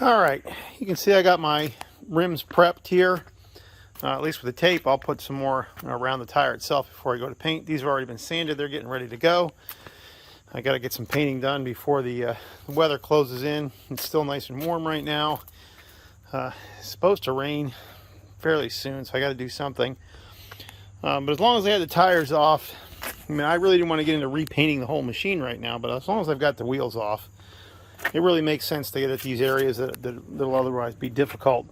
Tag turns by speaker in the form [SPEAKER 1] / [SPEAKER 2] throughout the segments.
[SPEAKER 1] All right, you can see I got my rims prepped here. At least with the tape, I'll put some more around the tire itself before I go to paint. These have already been sanded. They're getting ready to go. I got to get some painting done before the weather closes in. It's still nice and warm right now. It's supposed to rain fairly soon, so I got to do something. But as long as I had the tires off, I mean, I really didn't want to get into repainting the whole machine right now, but as long as I've got the wheels off, it really makes sense to get at these areas that'll otherwise be difficult,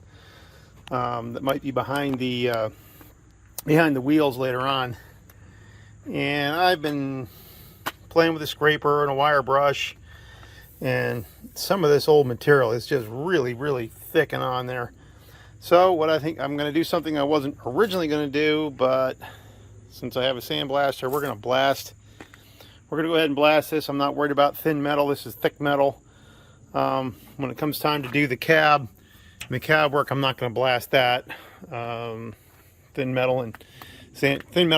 [SPEAKER 1] that might be behind the wheels later on. And I've been playing with a scraper and a wire brush, and some of this old material is just really thicking on there. So what I think I'm going to do, something I wasn't originally going to do, but since I have a sandblaster, we're going to blast. We're going to go ahead and blast this. I'm not worried about thin metal. This is thick metal. When it comes time to do the cab work, I'm not going to blast that. Thin metal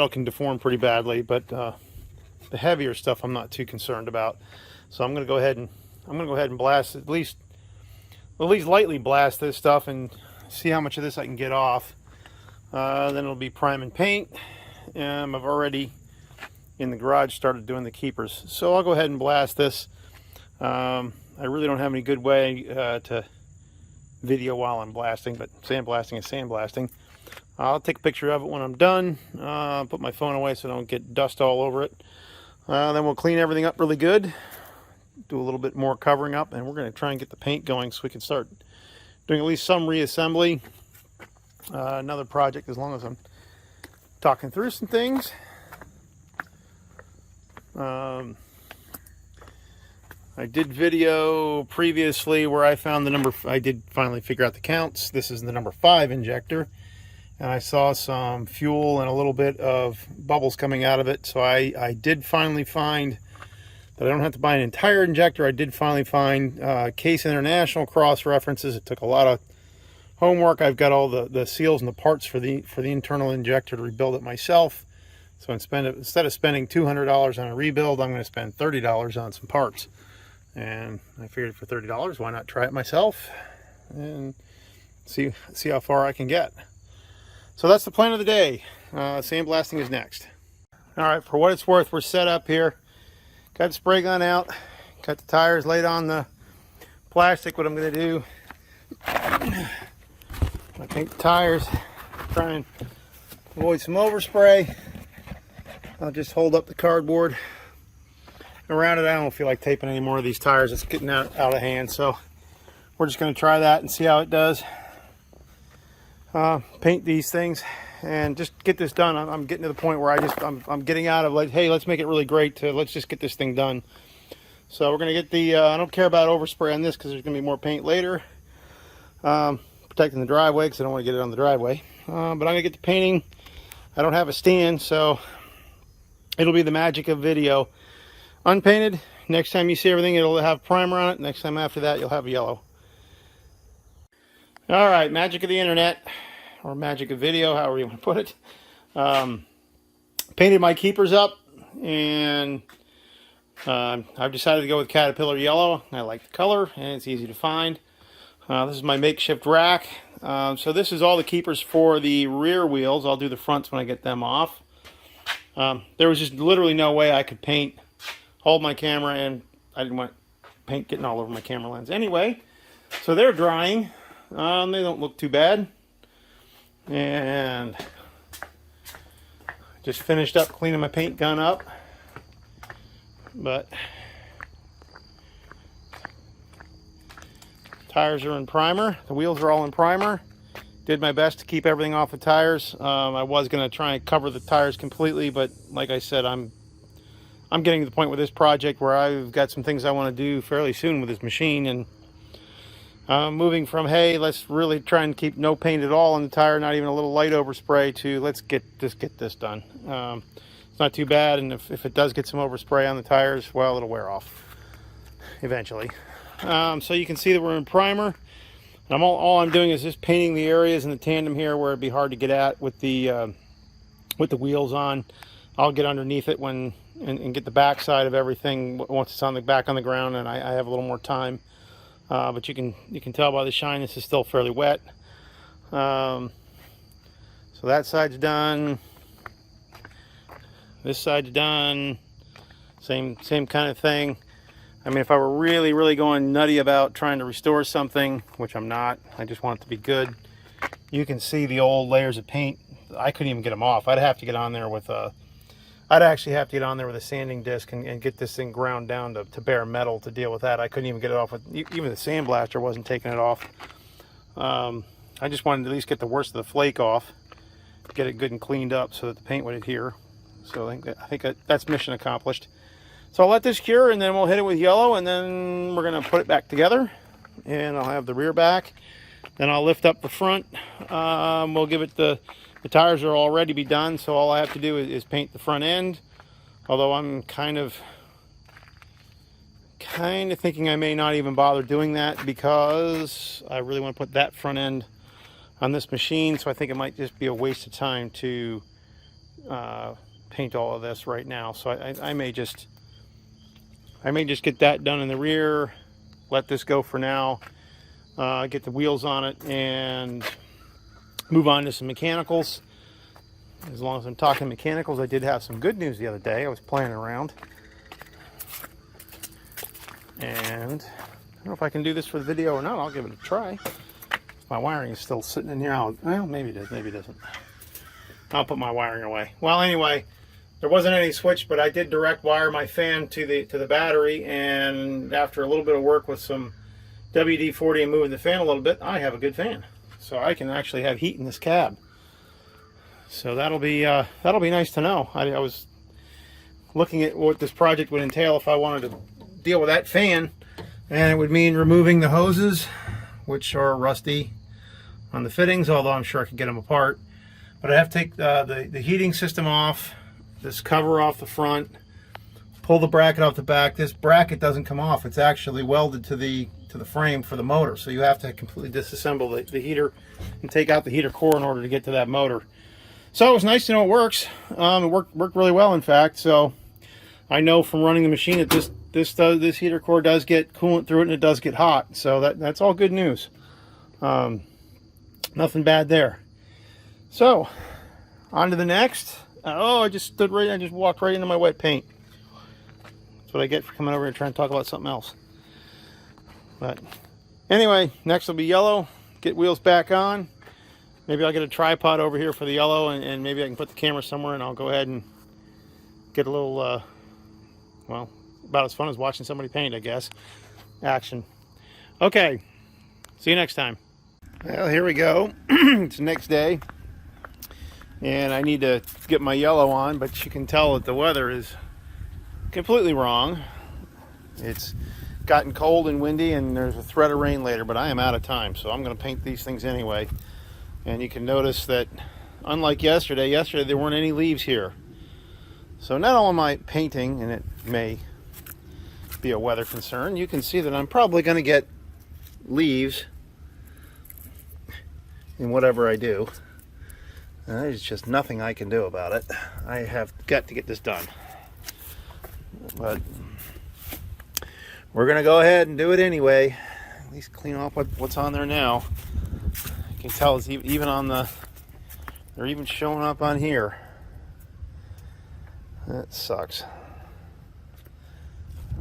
[SPEAKER 1] can deform pretty badly, but the heavier stuff I'm not too concerned about. So I'm going to go ahead and blast, at least lightly blast this stuff and see how much of this I can get off. Then it'll be prime and paint. I've already in the garage started doing the keepers, so I'll go ahead and blast this. I really don't have any good way to video while I'm blasting, but sandblasting is sandblasting. I'll take a picture of it when I'm done. Put my phone away so I don't get dust all over it. Then we'll clean everything up really good, do a little bit more covering up, and we're going to try and get the paint going so we can start doing at least some reassembly. Another project, as long as I'm talking through some things. I did video previously where I found I did finally figure out the counts. This is the number 5 injector, and I saw some fuel and a little bit of bubbles coming out of it. So I did finally find that I don't have to buy an entire injector. I did finally find Case International cross references. It took a lot of homework. I've got all the seals and the parts for the internal injector to rebuild it myself. So instead of spending $200 on a rebuild, I'm going to spend $30 on some parts. And I figured for $30, why not try it myself and see how far I can get. So that's the plan of the day. Sandblasting is next. All right, for what it's worth, we're set up here. Got the spray gun out, got the tires laid on the plastic. What I'm going to do, I paint the tires, try and avoid some overspray. I'll just hold up the cardboard around it. I don't feel like taping any more of these tires. It's getting out of hand, so we're just going to try that and see how it does. Paint these things and just get this done. I'm getting to the point where I'm getting out of like, hey, let's make it really great, to let's just get this thing done. So we're going to get the I don't care about overspray on this because there's going to be more paint later. Protecting the driveway because I don't want to get it on the driveway. But I'm going to get the painting. I don't have a stand, so it'll be the magic of video. Unpainted. Next time you see everything, it'll have primer on it. Next time after that, you'll have yellow. All right, magic of the internet, or magic of video, however you want to put it. Painted my keepers up, and I've decided to go with Caterpillar yellow. I like the color, and it's easy to find. This is my makeshift rack. So this is all the keepers for the rear wheels. I'll do the fronts when I get them off. There was just literally no way I could hold my camera, and I didn't want paint getting all over my camera lens. Anyway, so they're drying. They don't look too bad. And just finished up cleaning my paint gun up. But tires are in primer. The wheels are all in primer. Did my best to keep everything off the tires. I was going to try and cover the tires completely, but like I said, I'm getting to the point with this project where I've got some things I want to do fairly soon with this machine, and moving from, hey, let's really try and keep no paint at all on the tire, not even a little light overspray, to let's get this done. It's not too bad, and if it does get some overspray on the tires, well, it'll wear off eventually. So you can see that we're in primer. And all I'm doing is just painting the areas in the tandem here where it'd be hard to get at with the wheels on. I'll get underneath it and get the back side of everything once it's back on the ground, and I have a little more time. but you can tell by the shine this is still fairly wet. So that side's done. This side's done. Same kind of thing. I mean, if I were really going nutty about trying to restore something, which I'm not, I just want it to be good. You can see the old layers of paint. I couldn't even get them off. I'd have to get on there with a, I'd actually have to get on there with a sanding disc and get this thing ground down to bare metal to deal with that. I couldn't even get it off with, even the sandblaster wasn't taking it off. I just wanted to at least get the worst of the flake off, get it good and cleaned up so that the paint would adhere. So I think that's mission accomplished. So I'll let this cure and then we'll hit it with yellow and then we're gonna put it back together and I'll have the rear back. Then I'll lift up the front. We'll give it the tires are already be done, so all I have to do is paint the front end. Although I'm kind of thinking I may not even bother doing that because I really want to put that front end on this machine, so I think it might just be a waste of time to paint all of this right now. So I may just get that done in the rear, let this go for now, get the wheels on it, and move on to some mechanicals. As long as I'm talking mechanicals, I did have some good news the other day. I was playing around, and I don't know if I can do this for the video or not. I'll give it a try. My wiring is still sitting in here. Well, maybe it is, maybe it isn't. I'll put my wiring away. Well, anyway, there wasn't any switch, but I did direct wire my fan to the battery, and after a little bit of work with some WD-40 and moving the fan a little bit, I have a good fan. So I can actually have heat in this cab. So that'll be nice to know. I was looking at what this project would entail if I wanted to deal with that fan, and it would mean removing the hoses, which are rusty on the fittings, although I'm sure I could get them apart. But I have to take the heating system off, this cover off the front, pull the bracket off the back. This bracket doesn't come off. It's actually welded to the frame for the motor, so you have to completely disassemble the heater and take out the heater core in order to get to that motor. So it was nice to know it works. It worked really well, in fact. So I know from running the machine that this heater core does get coolant through it and it does get hot. So that's all good news. Nothing bad there. So on to the next. Oh, I just walked right into my wet paint. That's what I get for coming over here trying to talk about something else. But anyway, next will be yellow. Get wheels back on. Maybe I'll get a tripod over here for the yellow, and maybe I can put the camera somewhere and I'll go ahead and get a little, well, about as fun as watching somebody paint, I guess. Action. Okay, see you next time. Well, here we go. It's the next day, and I need to get my yellow on, but you can tell that the weather is completely wrong. It's gotten cold and windy, and there's a threat of rain later, but I am out of time, so I'm going to paint these things anyway. And you can notice that, unlike yesterday there weren't any leaves here. So not only am I painting, and it may be a weather concern, you can see that I'm probably going to get leaves in whatever I do. There's just nothing I can do about it. I have got to get this done. But we're going to go ahead and do it anyway. At least clean off what's on there now. You can tell it's even on they're even showing up on here. That sucks.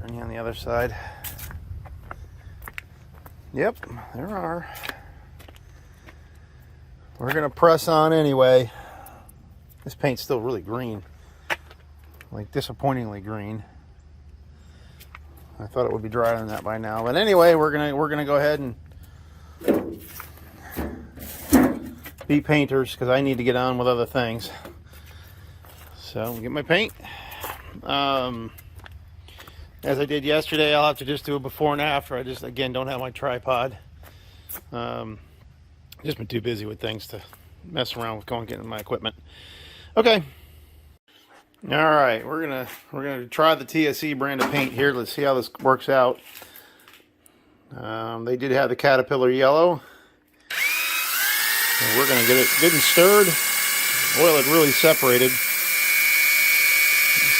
[SPEAKER 1] Any on the other side? Yep, there are. We're gonna press on anyway. This paint's still really green, like disappointingly green. I thought it would be drier than that by now, but anyway, we're gonna go ahead and be painters because I need to get on with other things. So I'll get my paint. As I did yesterday, I'll have to just do a before and after. I just, again, don't have my tripod. Just been too busy with things to mess around with going getting my equipment. Okay. All right, we're gonna try the TSE brand of paint here. Let's see how this works out. They did have the Caterpillar yellow. And we're gonna get it good and stirred. Oil it really separated.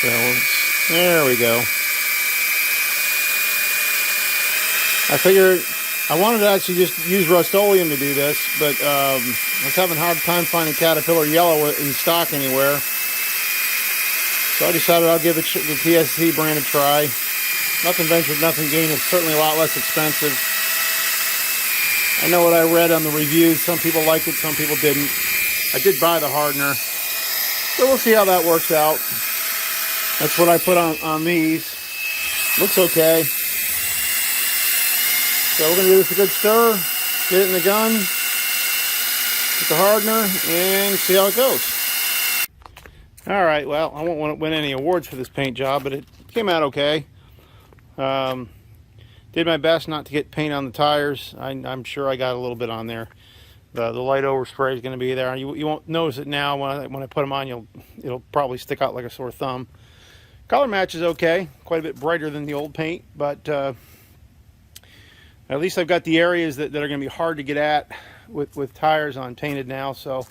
[SPEAKER 1] So there we go. I figured I wanted to actually just use Rust-Oleum to do this, but I was having a hard time finding Caterpillar Yellow in stock anywhere. So I decided I'll give the TSC brand a try. Nothing ventured, nothing gained. It's certainly a lot less expensive. I know what I read on the reviews. Some people liked it, some people didn't. I did buy the hardener. So we'll see how that works out. That's what I put on these. Looks okay. So we're going to give this a good stir, get it in the gun, get the hardener, and see how it goes. All right, well, I won't win any awards for this paint job, but it came out okay. Did my best not to get paint on the tires. I'm sure I got a little bit on there. The light overspray is going to be there. You won't notice it now. When I put them on, it'll probably stick out like a sore thumb. Color match is okay, quite a bit brighter than the old paint, but at least I've got the areas that are going to be hard to get at with tires on painted now. So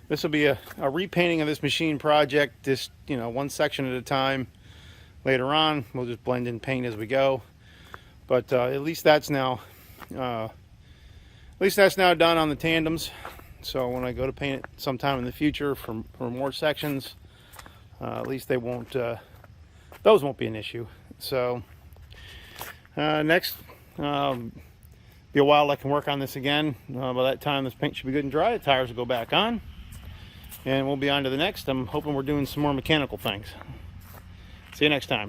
[SPEAKER 1] this will be a repainting of this machine project, just one section at a time. Later on, we'll just blend in paint as we go. But at least that's now done on the tandems. So when I go to paint it sometime in the future for more sections, at least those won't be an issue. So next, be a while I can work on this again. By that time, this paint should be good and dry. The tires will go back on, and we'll be on to the next. I'm hoping we're doing some more mechanical things. See you next time.